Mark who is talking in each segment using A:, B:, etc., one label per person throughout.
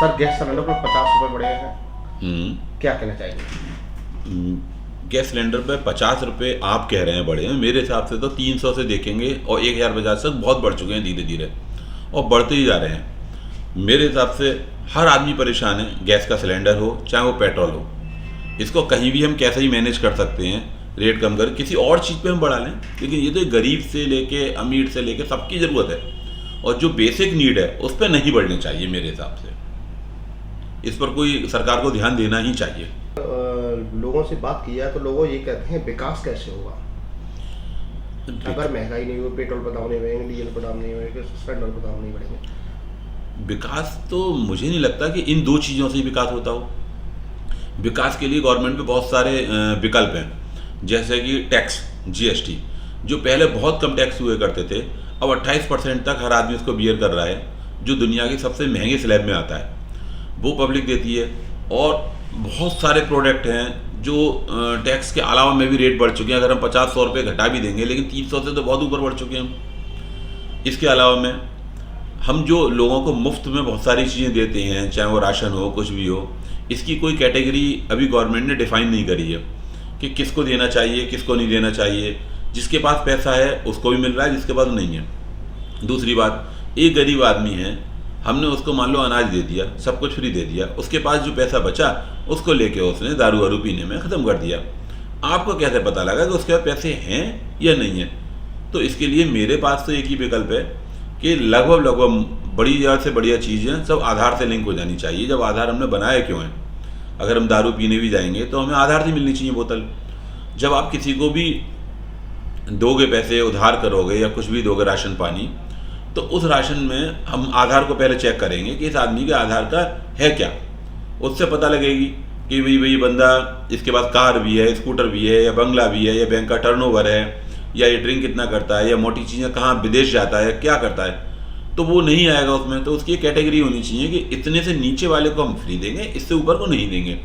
A: Sir gas cylinder पर 50 रुपये बढ़े हैं, क्या कहना चाहिए?
B: गैस सिलेंडर पे 50 रुपये आप कह रहे हैं बढ़े हैं, मेरे हिसाब से तो 300 से देखेंगे और 1050 तक बहुत बढ़ चुके हैं धीरे धीरे, और बढ़ते ही जा रहे हैं। मेरे हिसाब से हर आदमी परेशान है, गैस का सिलेंडर हो चाहे वो पेट्रोल हो। इसको कहीं भी हम कैसे ही मैनेज कर सकते हैं, रेट कम कर किसी और चीज़ पे हम बढ़ा लें, लेकिन ये तो गरीब से लेके अमीर से लेके सबकी ज़रूरत है, और जो बेसिक नीड है उस पर नहीं बढ़ने चाहिए मेरे हिसाब से। इस पर कोई सरकार को ध्यान देना ही चाहिए।
A: लोगों से बात की जाए तो लोग ये कहते हैं विकास कैसे होगा अगर महंगाई नहीं हो, पेट्रोल पर दाम नहीं बढ़ेंगे, डीजल पर दाम नहीं बढ़ेंगे, सिलेंडर पर दाम नहीं बढ़ेंगे।
B: विकास तो मुझे नहीं लगता कि इन दो चीज़ों से ही विकास होता हो। विकास के लिए गवर्नमेंट पे बहुत सारे विकल्प हैं, जैसे कि टैक्स, जीएसटी, जो पहले बहुत कम टैक्स हुए करते थे, अब 28% तक हर आदमी उसको बियर कर रहा है, जो दुनिया के सबसे महंगे स्लैब में आता है, वो पब्लिक देती है। और बहुत सारे प्रोडक्ट हैं जो टैक्स के अलावा में भी रेट बढ़ चुके हैं। अगर हम 50-100 रुपये घटा भी देंगे, लेकिन 300 से तो बहुत ऊपर बढ़ चुके हैं हम। इसके अलावा में हम जो लोगों को मुफ्त में बहुत सारी चीज़ें देते हैं, चाहे वो राशन हो, कुछ भी हो, इसकी कोई कैटेगरी अभी गवर्नमेंट ने डिफ़ाइन नहीं करी है कि किसको देना चाहिए, किसको नहीं देना चाहिए। जिसके पास पैसा है उसको भी मिल रहा है, जिसके पास नहीं है। दूसरी बात, एक गरीब आदमी है, हमने उसको मान लो अनाज दे दिया, सब कुछ फ्री दे दिया, उसके पास जो पैसा बचा उसको लेके उसने दारू वारू पीने में ख़त्म कर दिया। आपको कैसे पता लगा कि उसके पास पैसे हैं या नहीं है? तो इसके लिए मेरे पास तो एक ही विकल्प है कि लगभग बढ़िया से बढ़िया चीज़ें सब आधार से लिंक हो जानी चाहिए। जब आधार हमने बनाया क्यों है, अगर हम दारू पीने भी जाएंगे तो हमें आधार से मिलनी चाहिए बोतल। जब आप किसी को भी दोगे पैसे, उधार करोगे या कुछ भी दोगे, राशन पानी, तो उस राशन में हम आधार को पहले चेक करेंगे कि इस आदमी के आधार का है क्या। उससे पता लगेगी कि भाई बंदा, इसके पास कार भी है, स्कूटर भी है, या बंगला भी है, या बैंक का टर्नओवर है, या ये ड्रिंक कितना करता है, या मोटी चीज़ें कहाँ विदेश जाता है, क्या करता है, तो वो नहीं आएगा उसमें। तो उसकी कैटेगरी होनी चाहिए कि इतने से नीचे वाले को हम फ्री देंगे, इससे ऊपर को नहीं देंगे।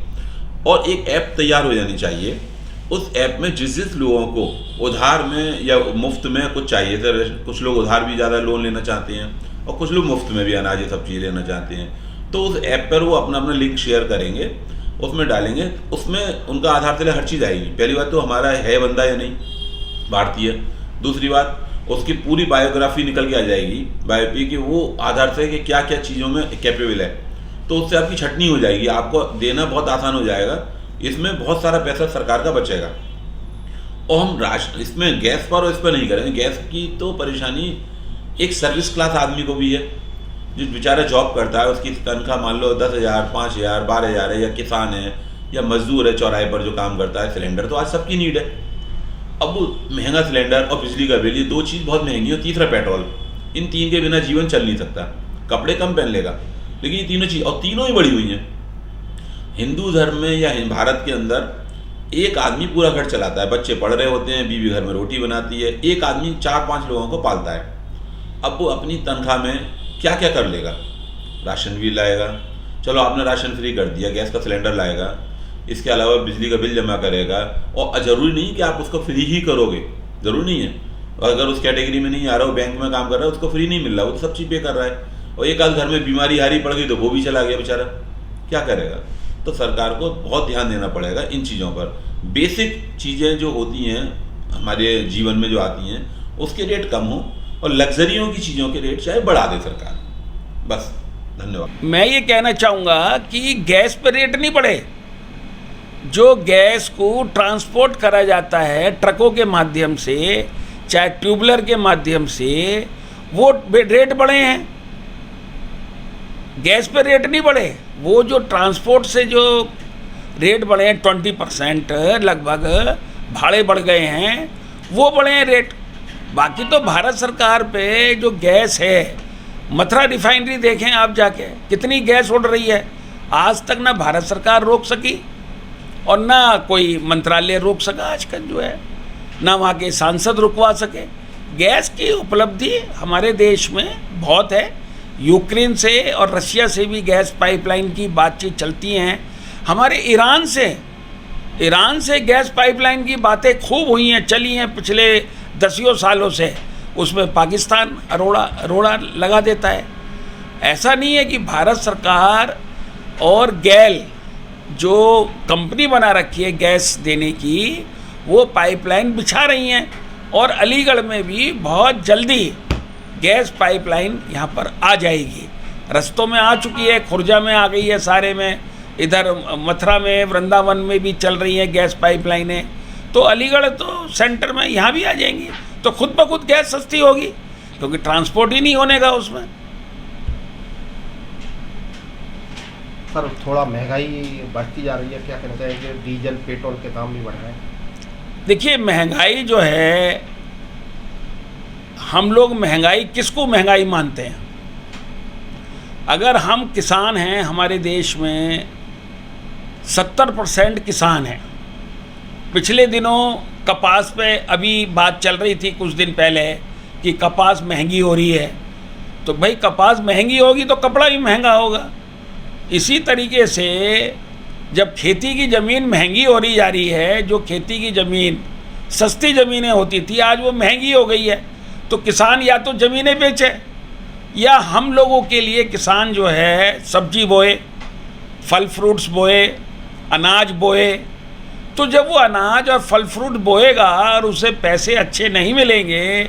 B: और एक ऐप तैयार हो जानी चाहिए, उस ऐप में जिस लोगों को उधार में या मुफ्त में कुछ चाहिए, सर कुछ लोग उधार भी ज़्यादा लोन लेना चाहते हैं और कुछ लोग मुफ्त में भी अनाज ये सब चीज़ लेना चाहते हैं, तो उस ऐप पर वो अपना अपना लिंक शेयर करेंगे, उसमें डालेंगे, उसमें उनका आधार से हर चीज़ आएगी। पहली बात तो हमारा है बंदा या नहीं भारतीय। दूसरी बात, उसकी पूरी बायोग्राफी निकल के आ जाएगी, बायोपी, कि वो आधार से कि क्या क्या चीज़ों में कैपेबल है, तो उससे आपकी छटनी हो जाएगी, आपको देना बहुत आसान हो जाएगा। इसमें बहुत सारा पैसा सरकार का बचेगा। और हम इसमें गैस पर और इस पर नहीं करेंगे। गैस की तो परेशानी एक सर्विस क्लास आदमी को भी है, जो बेचारा जॉब करता है, उसकी तनख्वाह मान लो 10,000, 5,000, 12,000 है, या किसान है, या मजदूर है चौराहे पर जो काम करता है। सिलेंडर तो आज सबकी नीड है। अब वो महंगा सिलेंडर और बिजली का बिल, ये दो चीज़ बहुत महंगी है। तीसरा पेट्रोल, इन तीन के बिना जीवन चल नहीं सकता। कपड़े कम पहन लेगा, लेकिन ये तीनों चीज़, और तीनों ही बढ़ी हुई हैं। हिंदू धर्म में या भारत के अंदर एक आदमी पूरा घर चलाता है, बच्चे पढ़ रहे होते हैं, बीवी घर में रोटी बनाती है, एक आदमी 4-5 लोगों को पालता है। अब वो अपनी तनख्वाह में क्या क्या कर लेगा? राशन भी लाएगा, चलो आपने राशन फ्री कर दिया, गैस का सिलेंडर लाएगा, इसके अलावा बिजली का बिल जमा करेगा। और ज़रूरी नहीं कि आप उसको फ्री ही करोगे, ज़रूरी नहीं है। अगर उस कैटेगरी में नहीं आ रहा हो, बैंक में काम कर रहा है, उसको फ्री नहीं मिल रहा, वो तो सब चीज़ पे कर रहा है। और एक आध घर में बीमारी हारी पड़ गई तो वो भी चला गया बेचारा, क्या करेगा? तो सरकार को बहुत ध्यान देना पड़ेगा इन चीज़ों पर। बेसिक चीज़ें जो होती हैं हमारे जीवन में जो आती हैं, उसके रेट कम हो, और लग्जरियों की चीज़ों के रेट चाहे बढ़ा दे सरकार। बस, धन्यवाद।
C: मैं ये कहना चाहूँगा कि गैस पर रेट नहीं बढ़े। जो गैस को ट्रांसपोर्ट करा जाता है ट्रकों के माध्यम से, चाहे ट्यूबलर के माध्यम से, वो रेट बढ़े हैं। गैस पे रेट नहीं बढ़े। वो जो ट्रांसपोर्ट से जो रेट बढ़े हैं 20% लगभग भाड़े बढ़ गए हैं, वो बढ़े हैं रेट। बाकी तो भारत सरकार पे जो गैस है, मथुरा रिफाइनरी देखें आप जाके, कितनी गैस उड़ रही है। आज तक ना भारत सरकार रोक सकी और ना कोई मंत्रालय रोक सका आजकल जो है, ना वहाँ के सांसद रुकवा सके। गैस की उपलब्धि हमारे देश में बहुत है। यूक्रेन से और रशिया से भी गैस पाइपलाइन की बातचीत चलती हैं। हमारे ईरान से गैस पाइपलाइन की बातें खूब हुई हैं, चली हैं पिछले 10 सालों से। उसमें पाकिस्तान रोड़ा लगा देता है। ऐसा नहीं है कि भारत सरकार और गैल जो कंपनी बना रखी है गैस देने की, वो पाइपलाइन बिछा रही हैं और अलीगढ़ में भी बहुत जल्दी गैस पाइपलाइन यहाँ पर आ जाएगी। रस्तों में आ चुकी है, खुर्जा में आ गई है, सारे में, इधर मथुरा में, वृंदावन में भी चल रही हैं गैस पाइपलाइनें। तो अलीगढ़ तो सेंटर में यहाँ भी आ जाएंगी, तो खुद ब खुद गैस सस्ती होगी, क्योंकि ट्रांसपोर्ट ही नहीं होने का उसमें।
A: सर थोड़ा महंगाई बढ़ती जा रही है, क्या कहना चाहिए? डीजल पेट्रोल के दाम भी बढ़ रहे हैं।
C: देखिए महंगाई जो है, हम लोग महंगाई किसको महंगाई मानते हैं? अगर हम किसान हैं, हमारे देश में 70% किसान हैं। पिछले दिनों कपास पे अभी बात चल रही थी कुछ दिन पहले कि कपास महंगी हो रही है, तो भाई कपास महंगी होगी तो कपड़ा भी महंगा होगा। इसी तरीके से जब खेती की ज़मीन महंगी हो रही जा रही है, जो खेती की ज़मीन सस्ती ज़मीनें होती थी आज वो महंगी हो गई है, तो किसान या तो ज़मीनें बेचे, या हम लोगों के लिए किसान जो है सब्जी बोए, फल फ्रूट्स बोए, अनाज बोए। तो जब वो अनाज और फल फ्रूट बोएगा और उसे पैसे अच्छे नहीं मिलेंगे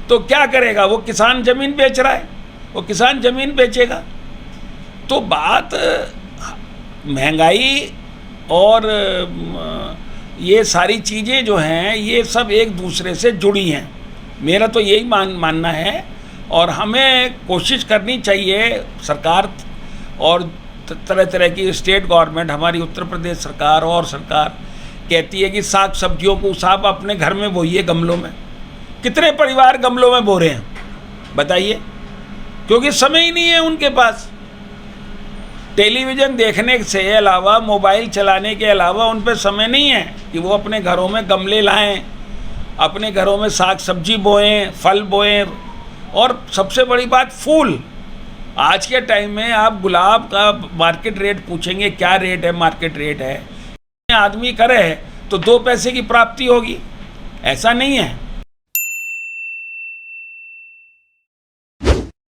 C: तो क्या करेगा? वो किसान ज़मीन बेच रहा है, वो किसान ज़मीन बेचेगा। तो बात महंगाई और ये सारी चीज़ें जो हैं ये सब एक दूसरे से जुड़ी हैं, मेरा तो यही मानना है। और हमें कोशिश करनी चाहिए, सरकार और तरह तरह की स्टेट गवर्नमेंट, हमारी उत्तर प्रदेश सरकार और सरकार कहती है कि साग सब्जियों को साहब अपने घर में बोइए गमलों में। कितने परिवार गमलों में बो रहे हैं बताइए? क्योंकि समय ही नहीं है उनके पास। टेलीविज़न देखने से अलावा, मोबाइल चलाने के अलावा उन पर समय नहीं है कि वो अपने घरों में गमले लाएं, अपने घरों में साग सब्जी बोएं, फल बोएं। और सबसे बड़ी बात फूल। आज के टाइम में आप गुलाब का मार्केट रेट पूछेंगे क्या रेट है, मार्केट रेट है, आदमी करे तो 2 पैसे की प्राप्ति होगी, ऐसा नहीं है।